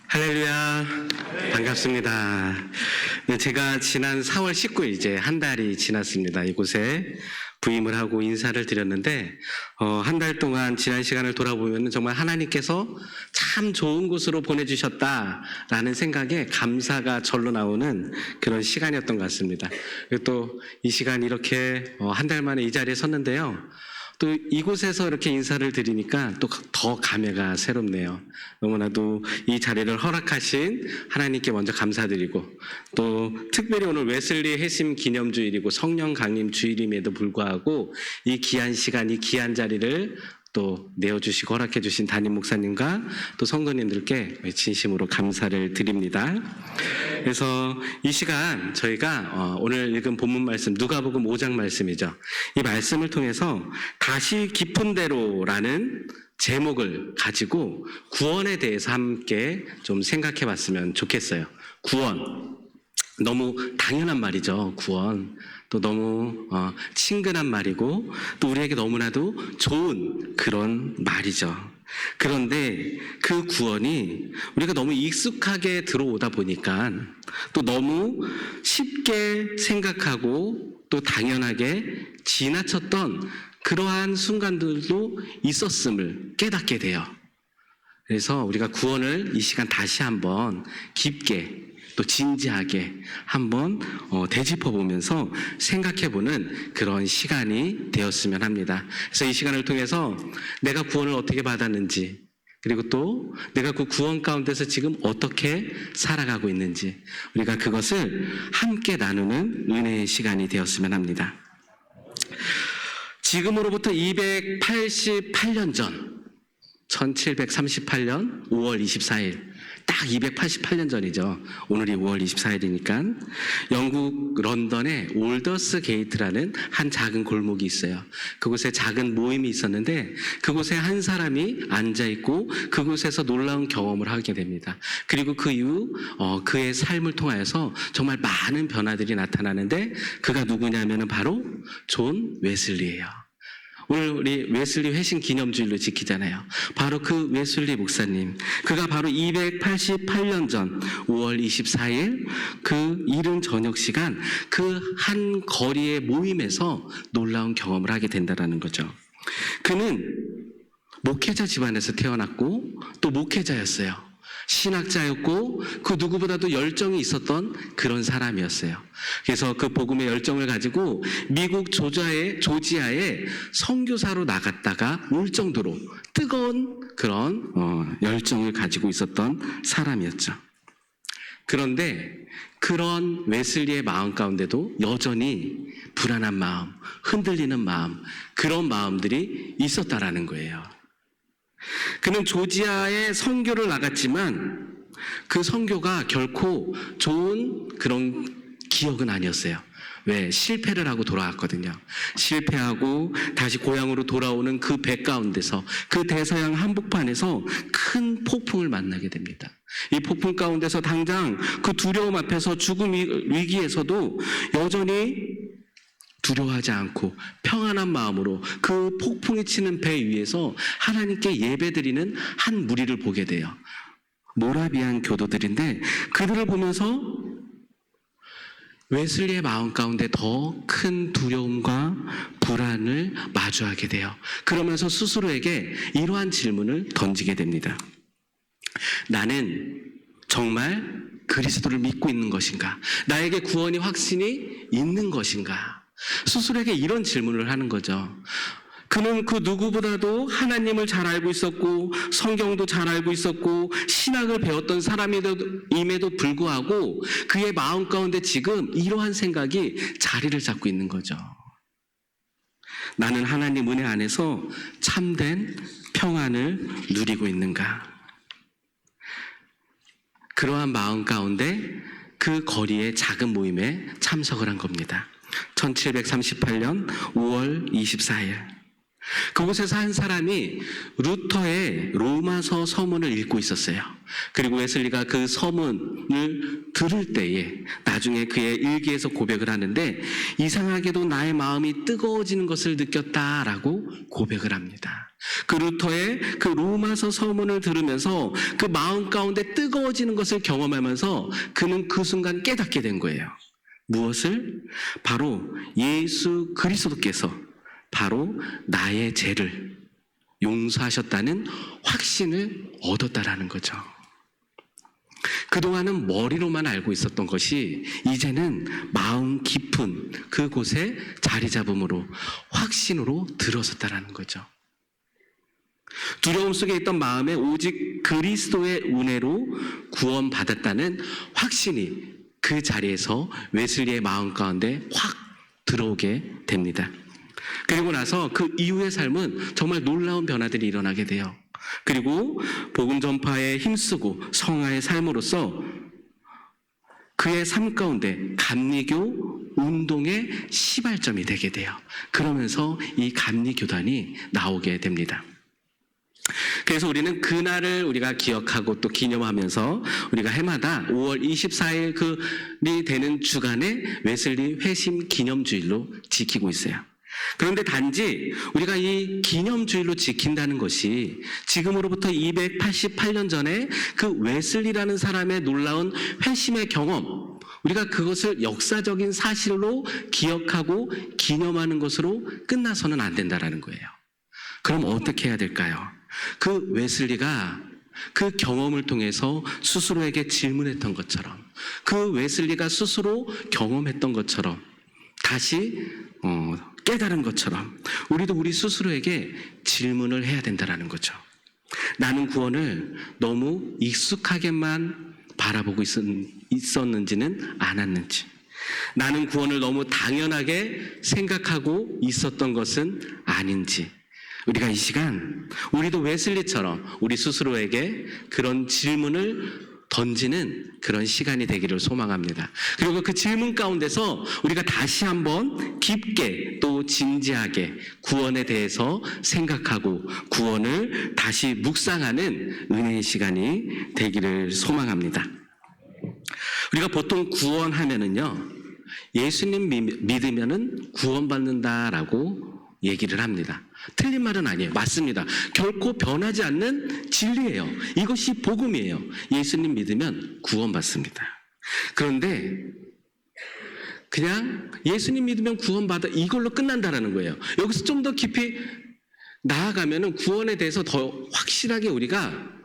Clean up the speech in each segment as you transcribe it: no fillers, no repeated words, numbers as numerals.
할렐루야. 반갑습니다. 네, 제가 지난 4월 19일 이제 한 달이 지났습니다. 이곳에 부임을 하고 인사를 드렸는데 한 달 동안 지난 시간을 돌아보면 정말 하나님께서 참 좋은 곳으로 보내주셨다라는 생각에 감사가 절로 나오는 그런 시간이었던 것 같습니다. 그리고 또 이 시간 이렇게 한 달 만에 이 자리에 섰는데요. 또 이곳에서 이렇게 인사를 드리니까 또 더 감회가 새롭네요. 너무나도 이 자리를 허락하신 하나님께 먼저 감사드리고, 또 특별히 오늘 웨슬리 회심 기념주일이고 성령 강림 주일임에도 불구하고 이 귀한 시간, 이 귀한 자리를 또 내어주시고 허락해주신 담임 목사님과 또 성도님들께 진심으로 감사를 드립니다. 그래서 이 시간 저희가 오늘 읽은 본문 말씀 누가복음 5장 말씀이죠. 이 말씀을 통해서 다시 깊은 데로라는 제목을 가지고 구원에 대해서 함께 좀 생각해 봤으면 좋겠어요. 구원. 너무 당연한 말이죠. 구원. 또 너무 친근한 말이고 또 우리에게 너무나도 좋은 그런 말이죠. 그런데 그 구원이 우리가 너무 익숙하게 들어오다 보니까 또 너무 쉽게 생각하고 또 당연하게 지나쳤던 그러한 순간들도 있었음을 깨닫게 돼요. 그래서 우리가 구원을 이 시간 다시 한번 깊게 또 진지하게 한번 되짚어보면서 생각해보는 그런 시간이 되었으면 합니다. 그래서 이 시간을 통해서 내가 구원을 어떻게 받았는지, 그리고 또 내가 그 구원 가운데서 지금 어떻게 살아가고 있는지 우리가 그것을 함께 나누는 은혜의 시간이 되었으면 합니다. 지금으로부터 288년 전 1738년 5월 24일 딱 288년 전이죠. 오늘이 5월 24일이니까 영국 런던의 올더스 게이트라는 한 작은 골목이 있어요. 그곳에 작은 모임이 있었는데 그곳에 한 사람이 앉아있고 그곳에서 놀라운 경험을 하게 됩니다. 그리고 그 이후 그의 삶을 통하여서 정말 많은 변화들이 나타나는데 그가 누구냐면 바로 존 웨슬리예요. 오늘 우리 웨슬리 회심 기념주일로 지키잖아요. 바로 그 웨슬리 목사님, 그가 바로 288년 전 5월 24일 그 이른 저녁 시간 그 한 거리의 모임에서 놀라운 경험을 하게 된다는 거죠. 그는 목회자 집안에서 태어났고 또 목회자였어요. 신학자였고 그 누구보다도 열정이 있었던 그런 사람이었어요. 그래서 그 복음의 열정을 가지고 미국 조지아에 선교사로 나갔다가 올 정도로 뜨거운 그런 열정을 가지고 있었던 사람이었죠. 그런데 그런 웨슬리의 마음 가운데도 여전히 불안한 마음, 흔들리는 마음, 그런 마음들이 있었다라는 거예요. 그는 조지아에 선교를 나갔지만 그 선교가 결코 좋은 그런 기억은 아니었어요. 왜? 실패를 하고 돌아왔거든요. 실패하고 다시 고향으로 돌아오는 그 배 가운데서 그 대서양 한복판에서 큰 폭풍을 만나게 됩니다. 이 폭풍 가운데서 당장 그 두려움 앞에서 죽음 위기에서도 여전히 두려워하지 않고 평안한 마음으로 그 폭풍이 치는 배 위에서 하나님께 예배드리는 한 무리를 보게 돼요. 모라비안 교도들인데 그들을 보면서 웨슬리의 마음 가운데 더 큰 두려움과 불안을 마주하게 돼요. 그러면서 스스로에게 이러한 질문을 던지게 됩니다. 나는 정말 그리스도를 믿고 있는 것인가? 나에게 구원이 확신이 있는 것인가? 스스로에게 이런 질문을 하는 거죠. 그는 그 누구보다도 하나님을 잘 알고 있었고 성경도 잘 알고 있었고 신학을 배웠던 사람임에도 불구하고 그의 마음 가운데 지금 이러한 생각이 자리를 잡고 있는 거죠. 나는 하나님 은혜 안에서 참된 평안을 누리고 있는가? 그러한 마음 가운데 그 거리의 작은 모임에 참석을 한 겁니다. 1738년 5월 24일 그곳에서 한 사람이 루터의 로마서 서문을 읽고 있었어요. 그리고 웨슬리가 그 서문을 들을 때에 나중에 그의 일기에서 고백을 하는데 이상하게도 나의 마음이 뜨거워지는 것을 느꼈다라고 고백을 합니다. 그 루터의 그 로마서 서문을 들으면서 그 마음 가운데 뜨거워지는 것을 경험하면서 그는 그 순간 깨닫게 된 거예요. 무엇을? 바로 예수 그리스도께서 바로 나의 죄를 용서하셨다는 확신을 얻었다라는 거죠. 그동안은 머리로만 알고 있었던 것이 이제는 마음 깊은 그곳에 자리 잡음으로 확신으로 들어섰다라는 거죠. 두려움 속에 있던 마음에 오직 그리스도의 은혜로 구원받았다는 확신이 그 자리에서 웨슬리의 마음 가운데 확 들어오게 됩니다. 그리고 나서 그 이후의 삶은 정말 놀라운 변화들이 일어나게 돼요. 그리고 복음 전파에 힘쓰고 성화의 삶으로써 그의 삶 가운데 감리교 운동의 시발점이 되게 돼요. 그러면서 이 감리교단이 나오게 됩니다. 그래서 우리는 그날을 우리가 기억하고 또 기념하면서 우리가 해마다 5월 24일이 되는 주간에 웨슬리 회심 기념주일로 지키고 있어요. 그런데 단지 우리가 이 기념주일로 지킨다는 것이 지금으로부터 288년 전에 그 웨슬리라는 사람의 놀라운 회심의 경험, 우리가 그것을 역사적인 사실로 기억하고 기념하는 것으로 끝나서는 안 된다는 거예요. 그럼 어떻게 해야 될까요? 그 웨슬리가 그 경험을 통해서 스스로에게 질문했던 것처럼, 그 웨슬리가 스스로 경험했던 것처럼, 다시 깨달은 것처럼 우리도 우리 스스로에게 질문을 해야 된다는 거죠. 나는 구원을 너무 익숙하게만 바라보고 있었는지는 않았는지, 나는 구원을 너무 당연하게 생각하고 있었던 것은 아닌지, 우리가 이 시간 우리도 웨슬리처럼 우리 스스로에게 그런 질문을 던지는 그런 시간이 되기를 소망합니다. 그리고 그 질문 가운데서 우리가 다시 한번 깊게 또 진지하게 구원에 대해서 생각하고 구원을 다시 묵상하는 은혜의 시간이 되기를 소망합니다. 우리가 보통 구원하면은요, 예수님 믿으면은 구원받는다라고 얘기를 합니다. 틀린 말은 아니에요. 맞습니다. 결코 변하지 않는 진리예요. 이것이 복음이에요. 예수님 믿으면 구원받습니다. 그런데 그냥 예수님 믿으면 구원받아 이걸로 끝난다라는 거예요. 여기서 좀 더 깊이 나아가면은 구원에 대해서 더 확실하게 우리가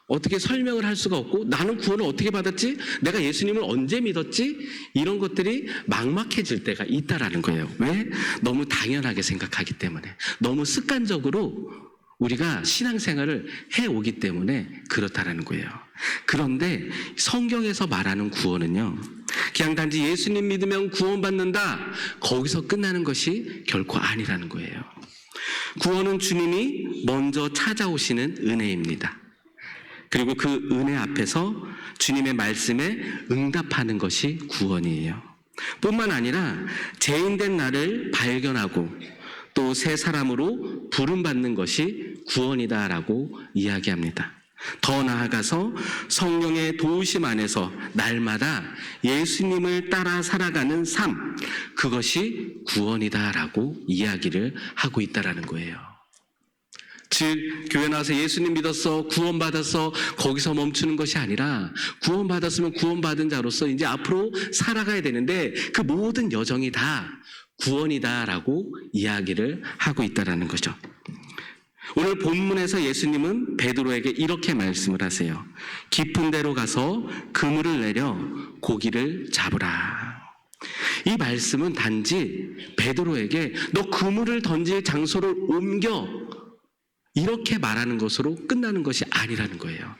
어떻게 설명을 할 수가 없고, 나는 구원을 어떻게 받았지? 내가 예수님을 언제 믿었지? 이런 것들이 막막해질 때가 있다라는 거예요. 왜? 너무 당연하게 생각하기 때문에, 너무 습관적으로 우리가 신앙생활을 해오기 때문에 그렇다라는 거예요. 그런데 성경에서 말하는 구원은요, 그냥 단지 예수님 믿으면 구원받는다, 거기서 끝나는 것이 결코 아니라는 거예요. 구원은 주님이 먼저 찾아오시는 은혜입니다. 그리고 그 은혜 앞에서 주님의 말씀에 응답하는 것이 구원이에요. 뿐만 아니라 죄인된 나를 발견하고 또 새 사람으로 부름받는 것이 구원이다라고 이야기합니다. 더 나아가서 성령의 도우심 안에서 날마다 예수님을 따라 살아가는 삶, 그것이 구원이다라고 이야기를 하고 있다라는 거예요. 즉, 교회 나와서 예수님 믿었어, 구원받았어, 거기서 멈추는 것이 아니라 구원받았으면 구원받은 자로서 이제 앞으로 살아가야 되는데 그 모든 여정이 다 구원이다라고 이야기를 하고 있다라는 거죠. 오늘 본문에서 예수님은 베드로에게 이렇게 말씀을 하세요. 깊은 데로 가서 그물을 내려 고기를 잡으라. 이 말씀은 단지 베드로에게 너 그물을 던질 장소를 옮겨, 이렇게 말하는 것으로 끝나는 것이 아니라는 거예요.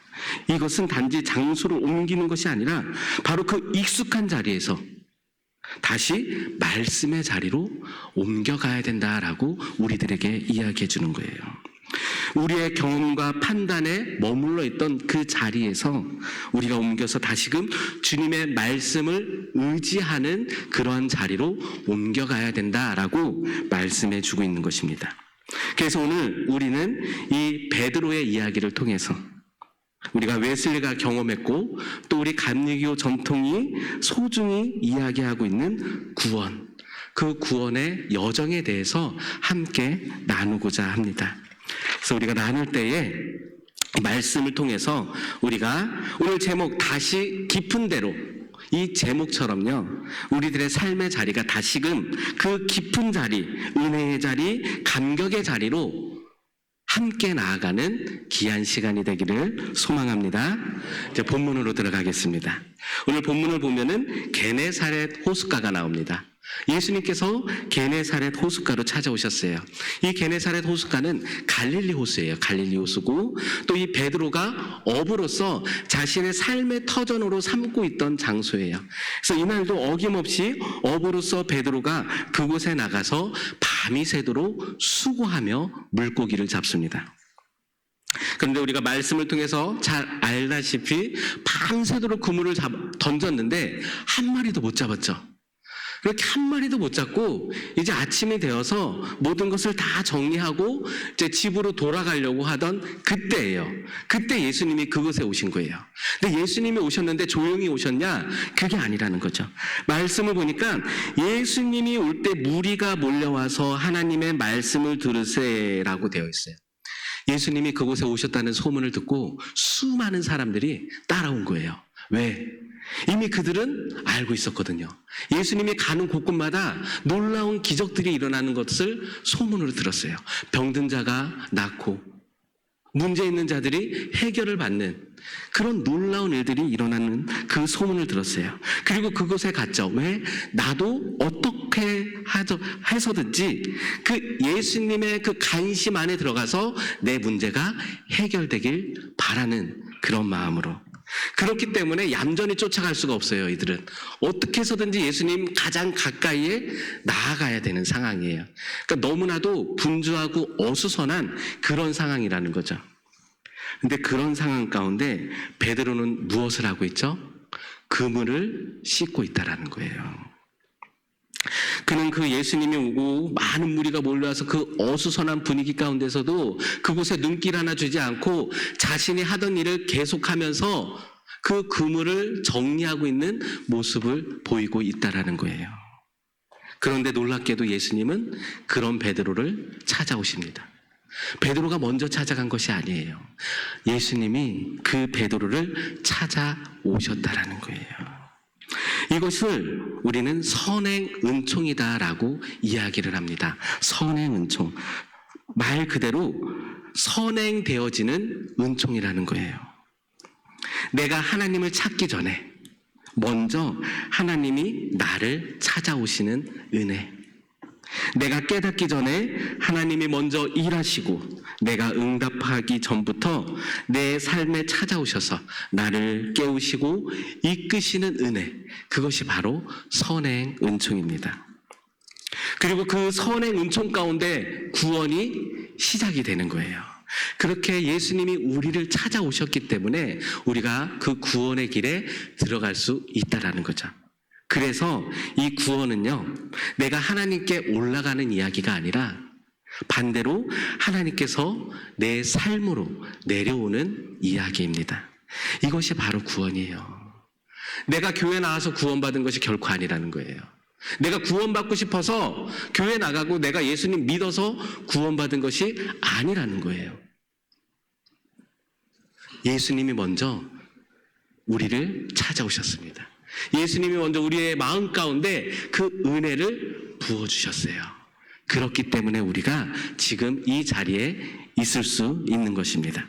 이것은 단지 장소를 옮기는 것이 아니라 바로 그 익숙한 자리에서 다시 말씀의 자리로 옮겨가야 된다라고 우리들에게 이야기해 주는 거예요. 우리의 경험과 판단에 머물러 있던 그 자리에서 우리가 옮겨서 다시금 주님의 말씀을 의지하는 그러한 자리로 옮겨가야 된다라고 말씀해 주고 있는 것입니다. 그래서 오늘 우리는 이 베드로의 이야기를 통해서 우리가 웨슬리가 경험했고 또 우리 감리교 전통이 소중히 이야기하고 있는 구원, 그 구원의 여정에 대해서 함께 나누고자 합니다. 그래서 우리가 나눌 때에 말씀을 통해서 우리가 오늘 제목 다시 깊은 데로, 이 제목처럼요, 우리들의 삶의 자리가 다시금 그 깊은 자리, 은혜의 자리, 감격의 자리로 함께 나아가는 귀한 시간이 되기를 소망합니다. 이제 본문으로 들어가겠습니다. 오늘 본문을 보면은 게네사렛 호숫가가 나옵니다. 예수님께서 게네사렛 호숫가로 찾아오셨어요. 이 게네사렛 호숫가는 갈릴리 호수예요. 갈릴리 호수고 또 이 베드로가 어부로서 자신의 삶의 터전으로 삼고 있던 장소예요. 그래서 이날도 어김없이 어부로서 베드로가 그곳에 나가서 밤이 새도록 수고하며 물고기를 잡습니다. 그런데 우리가 말씀을 통해서 잘 알다시피 밤새도록 그물을 던졌는데 한 마리도 못 잡았죠. 그렇게 한 마리도 못 잡고 이제 아침이 되어서 모든 것을 다 정리하고 이제 집으로 돌아가려고 하던 그때예요. 그때 예수님이 그곳에 오신 거예요. 근데 예수님이 오셨는데 조용히 오셨냐? 그게 아니라는 거죠. 말씀을 보니까 예수님이 올 때 무리가 몰려와서 하나님의 말씀을 들으세라고 되어 있어요. 예수님이 그곳에 오셨다는 소문을 듣고 수많은 사람들이 따라온 거예요. 왜? 이미 그들은 알고 있었거든요. 예수님이 가는 곳곳마다 놀라운 기적들이 일어나는 것을 소문으로 들었어요. 병든 자가 낫고 문제 있는 자들이 해결을 받는 그런 놀라운 일들이 일어나는 그 소문을 들었어요. 그리고 그곳에 갔죠. 왜? 나도 어떻게 해서든지 그 예수님의 그 간심 안에 들어가서 내 문제가 해결되길 바라는 그런 마음으로. 그렇기 때문에 얌전히 쫓아갈 수가 없어요. 이들은 어떻게 해서든지 예수님 가장 가까이에 나아가야 되는 상황이에요. 그러니까 너무나도 분주하고 어수선한 그런 상황이라는 거죠. 근데 그런 상황 가운데 베드로는 무엇을 하고 있죠? 그물을 씻고 있다라는 거예요. 그는 그 예수님이 오고 많은 무리가 몰려와서 그 어수선한 분위기 가운데서도 그곳에 눈길 하나 주지 않고 자신이 하던 일을 계속하면서 그 그물을 정리하고 있는 모습을 보이고 있다라는 거예요. 그런데 놀랍게도 예수님은 그런 베드로를 찾아오십니다. 베드로가 먼저 찾아간 것이 아니에요. 예수님이 그 베드로를 찾아오셨다라는 거예요. 이것을 우리는 선행 은총이다라고 이야기를 합니다. 선행 은총. 말 그대로 선행되어지는 은총이라는 거예요. 내가 하나님을 찾기 전에 먼저 하나님이 나를 찾아오시는 은혜. 내가 깨닫기 전에 하나님이 먼저 일하시고 내가 응답하기 전부터 내 삶에 찾아오셔서 나를 깨우시고 이끄시는 은혜, 그것이 바로 선행 은총입니다. 그리고 그 선행 은총 가운데 구원이 시작이 되는 거예요. 그렇게 예수님이 우리를 찾아오셨기 때문에 우리가 그 구원의 길에 들어갈 수 있다라는 거죠. 그래서 이 구원은요, 내가 하나님께 올라가는 이야기가 아니라 반대로 하나님께서 내 삶으로 내려오는 이야기입니다. 이것이 바로 구원이에요. 내가 교회 나와서 구원받은 것이 결코 아니라는 거예요. 내가 구원받고 싶어서 교회 나가고 내가 예수님 믿어서 구원받은 것이 아니라는 거예요. 예수님이 먼저 우리를 찾아오셨습니다. 예수님이 먼저 우리의 마음 가운데 그 은혜를 부어주셨어요. 그렇기 때문에 우리가 지금 이 자리에 있을 수 있는 것입니다.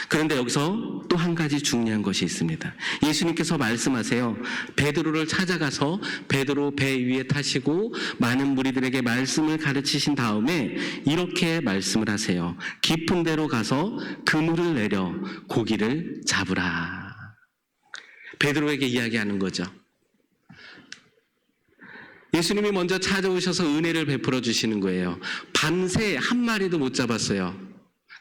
그런데 여기서 또 한 가지 중요한 것이 있습니다. 예수님께서 말씀하세요. 베드로를 찾아가서 베드로 배 위에 타시고 많은 무리들에게 말씀을 가르치신 다음에 이렇게 말씀을 하세요. 깊은 데로 가서 그물을 내려 고기를 잡으라. 베드로에게 이야기하는 거죠. 예수님이 먼저 찾아오셔서 은혜를 베풀어 주시는 거예요. 밤새 한 마리도 못 잡았어요.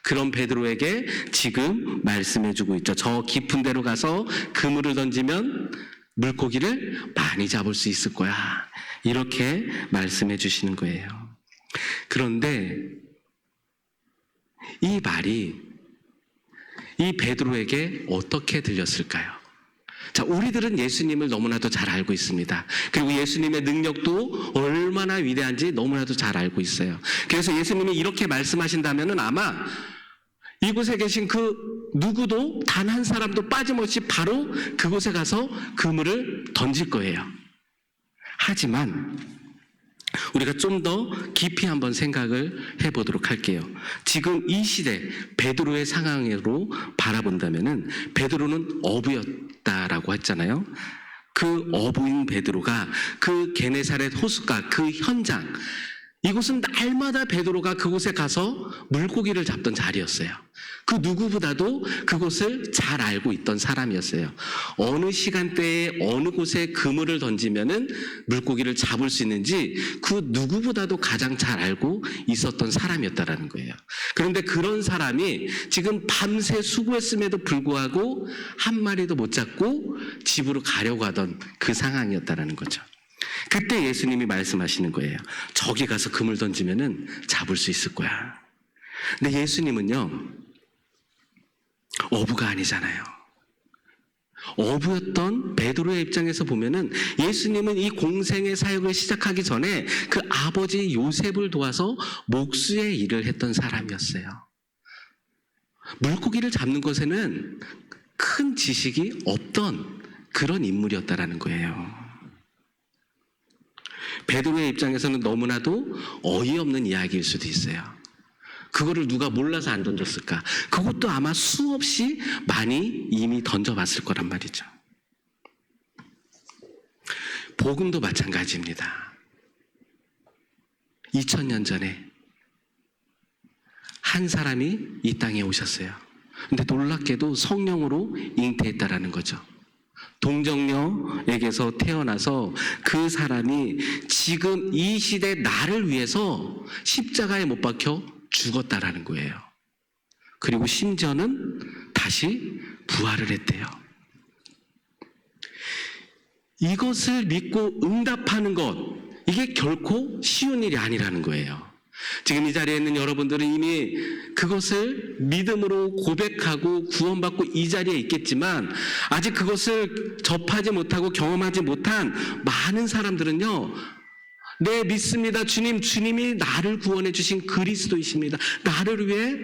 그런 베드로에게 지금 말씀해 주고 있죠. 저 깊은 데로 가서 그물을 던지면 물고기를 많이 잡을 수 있을 거야. 이렇게 말씀해 주시는 거예요. 그런데 이 말이 이 베드로에게 어떻게 들렸을까요? 자, 우리들은 예수님을 너무나도 잘 알고 있습니다. 그리고 예수님의 능력도 얼마나 위대한지 너무나도 잘 알고 있어요. 그래서 예수님이 이렇게 말씀하신다면은 아마 이곳에 계신 그 누구도 단 한 사람도 빠짐없이 바로 그곳에 가서 그물을 던질 거예요. 하지만 우리가 좀 더 깊이 한번 생각을 해보도록 할게요. 지금 이 시대 베드로의 상황으로 바라본다면은 베드로는 어부였다라고 했잖아요. 그 어부인 베드로가 그 게네사렛 호숫가 그 현장, 이곳은 날마다 베드로가 그곳에 가서 물고기를 잡던 자리였어요. 그 누구보다도 그곳을 잘 알고 있던 사람이었어요. 어느 시간대에 어느 곳에 그물을 던지면은 물고기를 잡을 수 있는지 그 누구보다도 가장 잘 알고 있었던 사람이었다라는 거예요. 그런데 그런 사람이 지금 밤새 수고했음에도 불구하고 한 마리도 못 잡고 집으로 가려고 하던 그 상황이었다라는 거죠. 그때 예수님이 말씀하시는 거예요. 저기 가서 그물 던지면은 잡을 수 있을 거야. 근데 예수님은요, 어부가 아니잖아요. 어부였던 베드로의 입장에서 보면은 예수님은 이 공생의 사역을 시작하기 전에 그 아버지 요셉을 도와서 목수의 일을 했던 사람이었어요. 물고기를 잡는 것에는 큰 지식이 없던 그런 인물이었다라는 거예요. 베드로의 입장에서는 너무나도 어이없는 이야기일 수도 있어요. 그거를 누가 몰라서 안 던졌을까? 그것도 아마 수없이 많이 이미 던져봤을 거란 말이죠. 복음도 마찬가지입니다. 2000년 전에 한 사람이 이 땅에 오셨어요. 근데 놀랍게도 성령으로 잉태했다라는 거죠. 동정녀에게서 태어나서 그 사람이 지금 이 시대 나를 위해서 십자가에 못 박혀 죽었다라는 거예요. 그리고 심지어는 다시 부활을 했대요. 이것을 믿고 응답하는 것, 이게 결코 쉬운 일이 아니라는 거예요. 지금 이 자리에 있는 여러분들은 이미 그것을 믿음으로 고백하고 구원받고 이 자리에 있겠지만 아직 그것을 접하지 못하고 경험하지 못한 많은 사람들은요, 네, 믿습니다. 주님이 나를 구원해 주신 그리스도이십니다. 나를 위해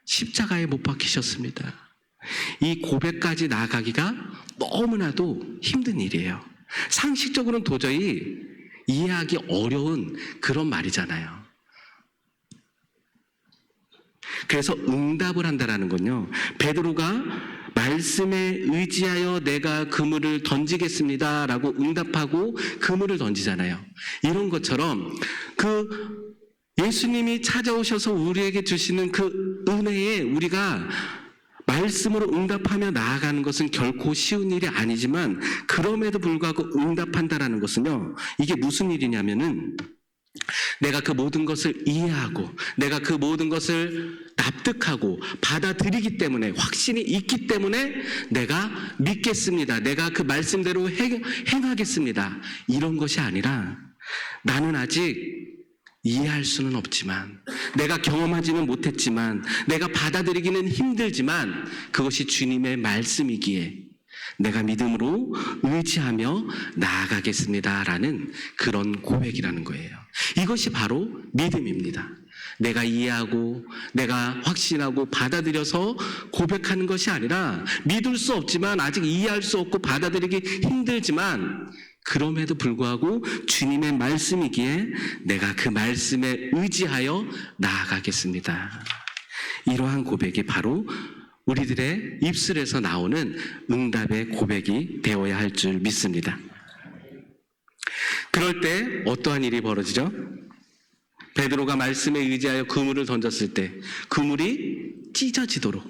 십자가에 못 박히셨습니다. 이 고백까지 나아가기가 너무나도 힘든 일이에요. 상식적으로는 도저히 이해하기 어려운 그런 말이잖아요. 그래서 응답을 한다라는 건요, 베드로가 말씀에 의지하여 내가 그물을 던지겠습니다 라고 응답하고 그물을 던지잖아요. 이런 것처럼 그 예수님이 찾아오셔서 우리에게 주시는 그 은혜에 우리가 말씀으로 응답하며 나아가는 것은 결코 쉬운 일이 아니지만 그럼에도 불구하고 응답한다라는 것은요, 이게 무슨 일이냐면은 내가 그 모든 것을 이해하고 내가 그 모든 것을 납득하고 받아들이기 때문에, 확신이 있기 때문에 내가 믿겠습니다. 내가 그 말씀대로 행하겠습니다. 이런 것이 아니라 나는 아직 이해할 수는 없지만, 내가 경험하지는 못했지만, 내가 받아들이기는 힘들지만 그것이 주님의 말씀이기에 내가 믿음으로 의지하며 나아가겠습니다라는 그런 고백이라는 거예요. 이것이 바로 믿음입니다. 내가 이해하고 내가 확신하고 받아들여서 고백하는 것이 아니라 믿을 수 없지만, 아직 이해할 수 없고 받아들이기 힘들지만 그럼에도 불구하고 주님의 말씀이기에 내가 그 말씀에 의지하여 나아가겠습니다. 이러한 고백이 바로 우리들의 입술에서 나오는 응답의 고백이 되어야 할 줄 믿습니다. 그럴 때 어떠한 일이 벌어지죠? 베드로가 말씀에 의지하여 그물을 던졌을 때 그물이 찢어지도록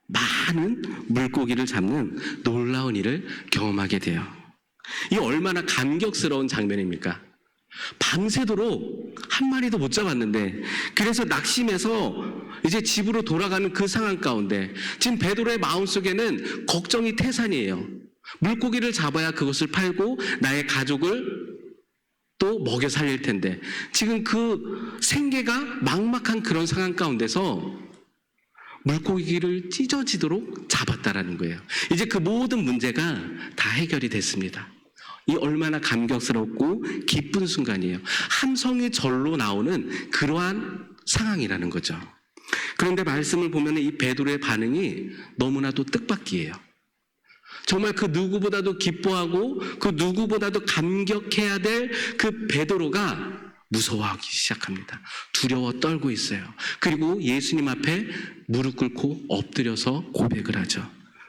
많은 물고기를 잡는 놀라운 일을 경험하게 돼요. 이 얼마나 감격스러운 장면입니까? 밤새도록 한 마리도 못 잡았는데, 그래서 낙심해서 이제 집으로 돌아가는 그 상황 가운데 지금 베드로의 마음속에는 걱정이 태산이에요. 물고기를 잡아야 그것을 팔고 나의 가족을 또 먹여 살릴 텐데, 지금 그 생계가 막막한 그런 상황 가운데서 물고기를 찢어지도록 잡았다라는 거예요. 이제 그 모든 문제가 다 해결이 됐습니다. 이 얼마나 감격스럽고 기쁜 순간이에요. 함성이 절로 나오는 그러한 상황이라는 거죠. 그런데 말씀을 보면 이 베드로의 반응이 너무나도 뜻밖이에요. 정말 그 누구보다도 기뻐하고 그 누구보다도 감격해야 될 그 베드로가 무서워하기 시작합니다. 두려워 떨고 있어요. 그리고 예수님 앞에 무릎 꿇고 엎드려서 고백을 하죠.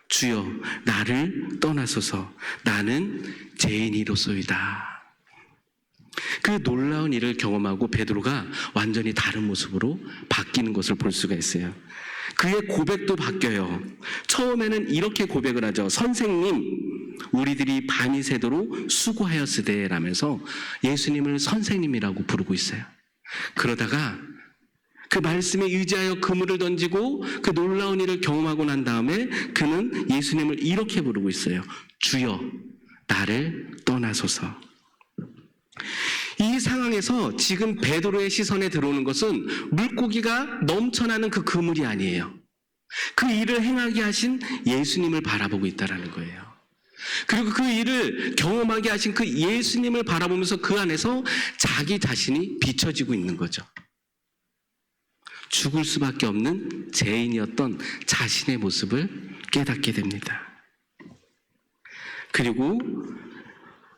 주여, 나를 떠나소서. 나는 죄인이로소이다. 그 놀라운 일을 경험하고 베드로가 완전히 다른 모습으로 바뀌는 것을 볼 수가 있어요. 그의 고백도 바뀌어요. 처음에는 이렇게 고백을 하죠. 선생님, 우리들이 밤이 새도록 수고하였으되 라면서 예수님을 선생님이라고 부르고 있어요. 그러다가 그 말씀에 의지하여 그물을 던지고 그 놀라운 일을 경험하고 난 다음에 그는 예수님을 이렇게 부르고 있어요. 주여, 나를 떠나소서. 이 상황에서 지금 베드로의 시선에 들어오는 것은 물고기가 넘쳐나는 그 그물이 아니에요. 그 일을 행하게 하신 예수님을 바라보고 있다는 거예요. 그리고 그 일을 경험하게 하신 그 예수님을 바라보면서 그 안에서 자기 자신이 비춰지고 있는 거죠. 죽을 수밖에 없는 죄인이었던 자신의 모습을 깨닫게 됩니다. 그리고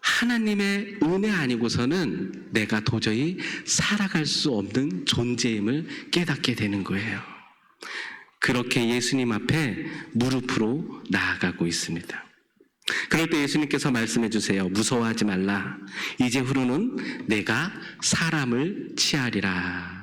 하나님의 은혜 아니고서는 내가 도저히 살아갈 수 없는 존재임을 깨닫게 되는 거예요. 그렇게 예수님 앞에 무릎으로 나아가고 있습니다. 그럴 때 예수님께서 말씀해 주세요. 무서워하지 말라. 이제 후로는 내가 사람을 취하리라.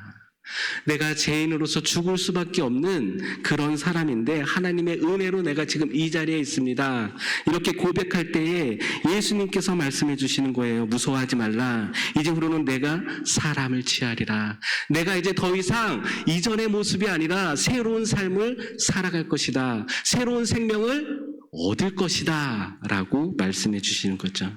내가 죄인으로서 죽을 수밖에 없는 그런 사람인데 하나님의 은혜로 내가 지금 이 자리에 있습니다. 이렇게 고백할 때에 예수님께서 말씀해 주시는 거예요. 무서워하지 말라. 이제 후로는 내가 사람을 취하리라. 내가 이제 더 이상 이전의 모습이 아니라 새로운 삶을 살아갈 것이다. 새로운 생명을 얻을 것이다 라고 말씀해 주시는 거죠.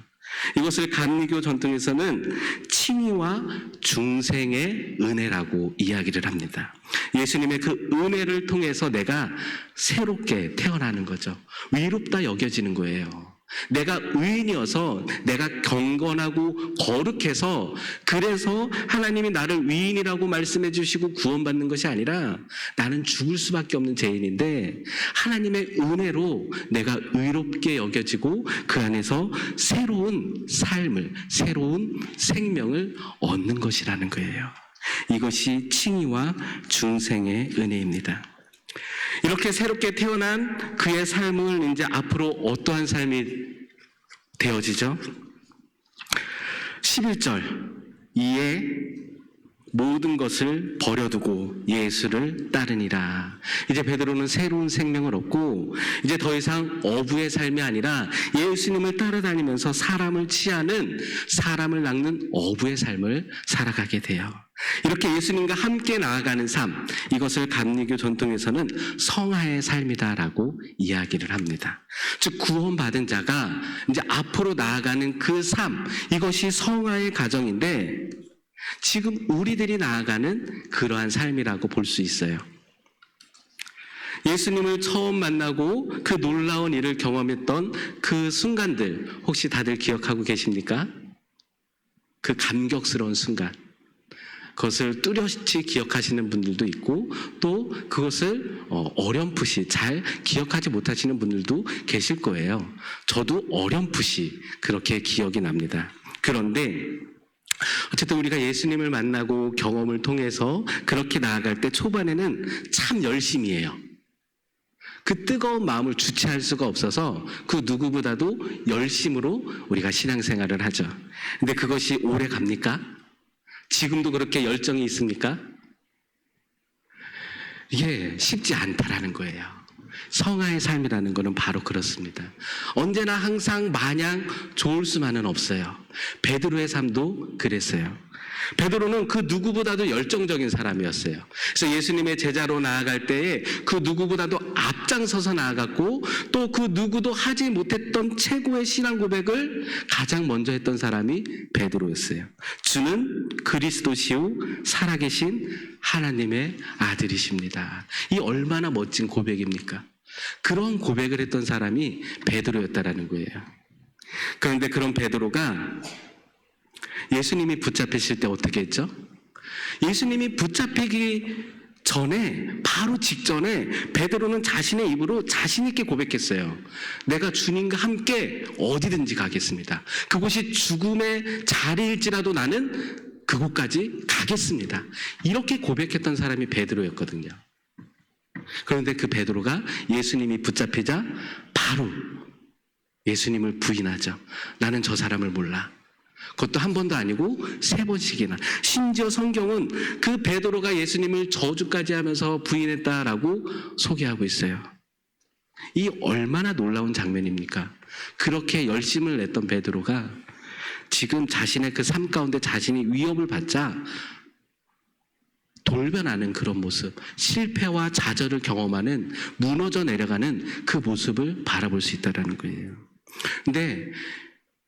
이것을 감리교 전통에서는 칭의와 중생의 은혜라고 이야기를 합니다. 예수님의 그 은혜를 통해서 내가 새롭게 태어나는 거죠. 위롭다 여겨지는 거예요. 내가 의인이어서 내가 경건하고 거룩해서 그래서 하나님이 나를 의인이라고 말씀해 주시고 구원받는 것이 아니라 나는 죽을 수밖에 없는 죄인인데 하나님의 은혜로 내가 의롭게 여겨지고 그 안에서 새로운 삶을, 새로운 생명을 얻는 것이라는 거예요. 이것이 칭의와 중생의 은혜입니다. 이렇게 새롭게 태어난 그의 삶을 이제 앞으로 어떠한 삶이 되어지죠? 11절 이에 모든 것을 버려두고 예수를 따르니라. 이제 베드로는 새로운 생명을 얻고 이제 더 이상 어부의 삶이 아니라 예수님을 따라다니면서 사람을 취하는, 사람을 낚는 어부의 삶을 살아가게 돼요. 이렇게 예수님과 함께 나아가는 삶, 이것을 감리교 전통에서는 성화의 삶이다라고 이야기를 합니다. 즉 구원받은 자가 이제 앞으로 나아가는 그 삶, 이것이 성화의 과정인데 지금 우리들이 나아가는 그러한 삶이라고 볼 수 있어요. 예수님을 처음 만나고 그 놀라운 일을 경험했던 그 순간들 혹시 다들 기억하고 계십니까? 그 감격스러운 순간. 그것을 뚜렷이 기억하시는 분들도 있고 또 그것을 어렴풋이 잘 기억하지 못하시는 분들도 계실 거예요. 저도 어렴풋이 그렇게 기억이 납니다. 그런데 어쨌든 우리가 예수님을 만나고 경험을 통해서 그렇게 나아갈 때 초반에는 참 열심히 해요. 그 뜨거운 마음을 주체할 수가 없어서 그 누구보다도 열심으로 우리가 신앙생활을 하죠. 근데 그것이 오래 갑니까? 지금도 그렇게 열정이 있습니까? 이게 쉽지 않다라는 거예요. 성화의 삶이라는 것은 바로 그렇습니다. 언제나 항상 마냥 좋을 수만은 없어요. 베드로의 삶도 그랬어요. 베드로는 그 누구보다도 열정적인 사람이었어요. 그래서 예수님의 제자로 나아갈 때에 그 누구보다도 앞장서서 나아갔고 또 그 누구도 하지 못했던 최고의 신앙 고백을 가장 먼저 했던 사람이 베드로였어요. 주는 그리스도시요 살아계신 하나님의 아들이십니다. 이 얼마나 멋진 고백입니까? 그런 고백을 했던 사람이 베드로였다라는 거예요. 그런데 그런 베드로가 예수님이 붙잡히실 때 어떻게 했죠? 예수님이 붙잡히기 전에, 바로 직전에 베드로는 자신의 입으로 자신 있게 고백했어요. 내가 주님과 함께 어디든지 가겠습니다. 그곳이 죽음의 자리일지라도 나는 그곳까지 가겠습니다. 이렇게 고백했던 사람이 베드로였거든요. 그런데 그 베드로가 예수님이 붙잡히자 바로 예수님을 부인하죠. 나는 저 사람을 몰라. 그것도 한 번도 아니고 3번씩이나. 심지어 성경은 그 베드로가 예수님을 저주까지 하면서 부인했다라고 소개하고 있어요. 이 얼마나 놀라운 장면입니까? 그렇게 열심을 냈던 베드로가 지금 자신의 그 삶 가운데 자신이 위협을 받자 돌변하는 그런 모습, 실패와 좌절을 경험하는, 무너져 내려가는 그 모습을 바라볼 수 있다는 거예요. 근데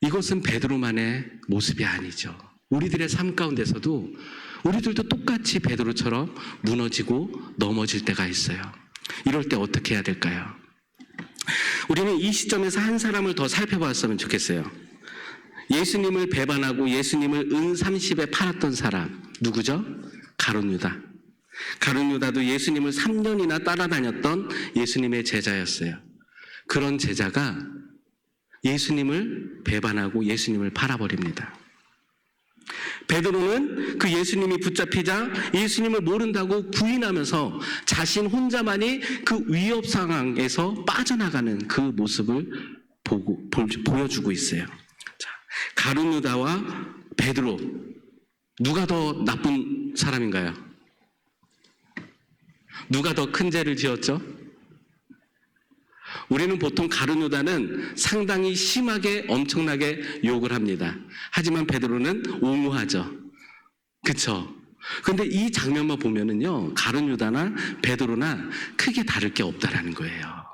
이것은 베드로만의 모습이 아니죠. 우리들의 삶 가운데서도 우리들도 똑같이 베드로처럼 무너지고 넘어질 때가 있어요. 이럴 때 어떻게 해야 될까요? 우리는 이 시점에서 한 사람을 더 살펴봤으면 좋겠어요. 예수님을 배반하고 예수님을 은 30에 팔았던 사람, 누구죠? 가룟 유다. 가룟 유다도 예수님을 3년이나 따라다녔던 예수님의 제자였어요. 그런 제자가 예수님을 배반하고 예수님을 팔아버립니다. 베드로는 그 예수님이 붙잡히자 예수님을 모른다고 부인하면서 자신 혼자만이 그 위협 상황에서 빠져나가는 그 모습을 보여주고 있어요. 자, 가룟 유다와 베드로, 누가 더 나쁜 사람인가요? 누가 더 큰 죄를 지었죠? 우리는 보통 가룟 유다는 상당히 심하게 엄청나게 욕을 합니다. 하지만 베드로는 옹호하죠. 그쵸? 그런데 이 장면만 보면은요, 가룟 유다나 베드로나 크게 다를 게 없다라는 거예요.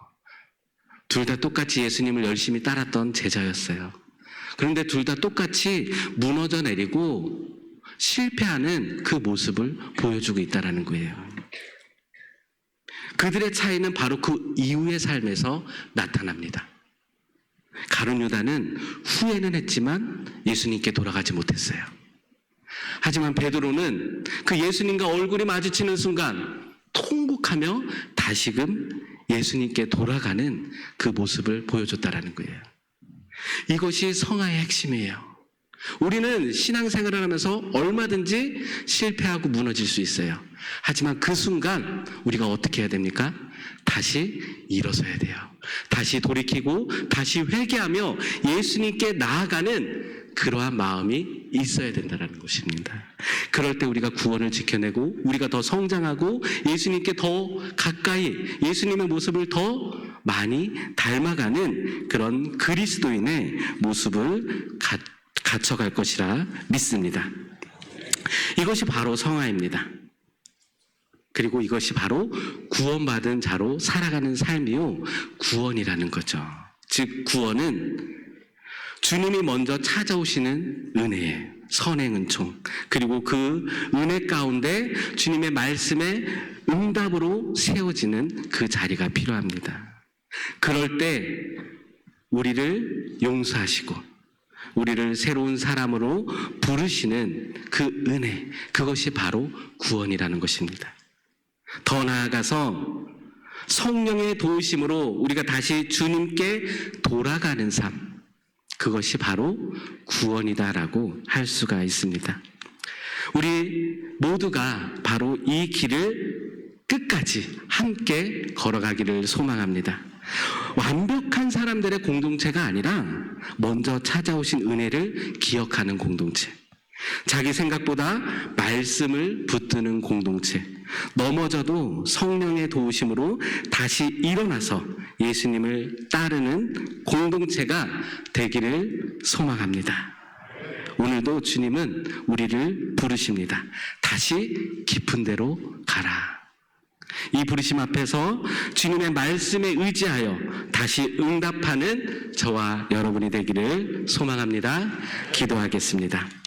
둘 다 똑같이 예수님을 열심히 따랐던 제자였어요. 그런데 둘 다 똑같이 무너져 내리고 실패하는 그 모습을 보여주고 있다라는 거예요. 그들의 차이는 바로 그 이후의 삶에서 나타납니다. 가룟 유다는 후회는 했지만 예수님께 돌아가지 못했어요. 하지만 베드로는 그 예수님과 얼굴이 마주치는 순간 통곡하며 다시금 예수님께 돌아가는 그 모습을 보여줬다라는 거예요. 이것이 성화의 핵심이에요. 우리는 신앙생활을 하면서 얼마든지 실패하고 무너질 수 있어요. 하지만 그 순간 우리가 어떻게 해야 됩니까? 다시 일어서야 돼요. 다시 돌이키고 다시 회개하며 예수님께 나아가는 그러한 마음이 있어야 된다는 것입니다. 그럴 때 우리가 구원을 지켜내고 우리가 더 성장하고 예수님께 더 가까이 예수님의 모습을 더 많이 닮아가는 그런 그리스도인의 모습을 갖춰갈 것이라 믿습니다. 이것이 바로 성화입니다. 그리고 이것이 바로 구원받은 자로 살아가는 삶이요, 구원이라는 거죠. 즉 구원은 주님이 먼저 찾아오시는 은혜예요. 선행 은총. 그리고 그 은혜 가운데 주님의 말씀에 응답으로 세워지는 그 자리가 필요합니다. 그럴 때 우리를 용서하시고 우리를 새로운 사람으로 부르시는 그 은혜, 그것이 바로 구원이라는 것입니다. 더 나아가서 성령의 도우심으로 우리가 다시 주님께 돌아가는 삶, 그것이 바로 구원이다라고 할 수가 있습니다. 우리 모두가 바로 이 길을 끝까지 함께 걸어가기를 소망합니다. 완벽한 사람들의 공동체가 아니라 먼저 찾아오신 은혜를 기억하는 공동체, 자기 생각보다 말씀을 붙드는 공동체, 넘어져도 성령의 도우심으로 다시 일어나서 예수님을 따르는 공동체가 되기를 소망합니다. 오늘도 주님은 우리를 부르십니다. 다시 깊은 데로 가라. 이 부르심 앞에서 주님의 말씀에 의지하여 다시 응답하는 저와 여러분이 되기를 소망합니다. 기도하겠습니다.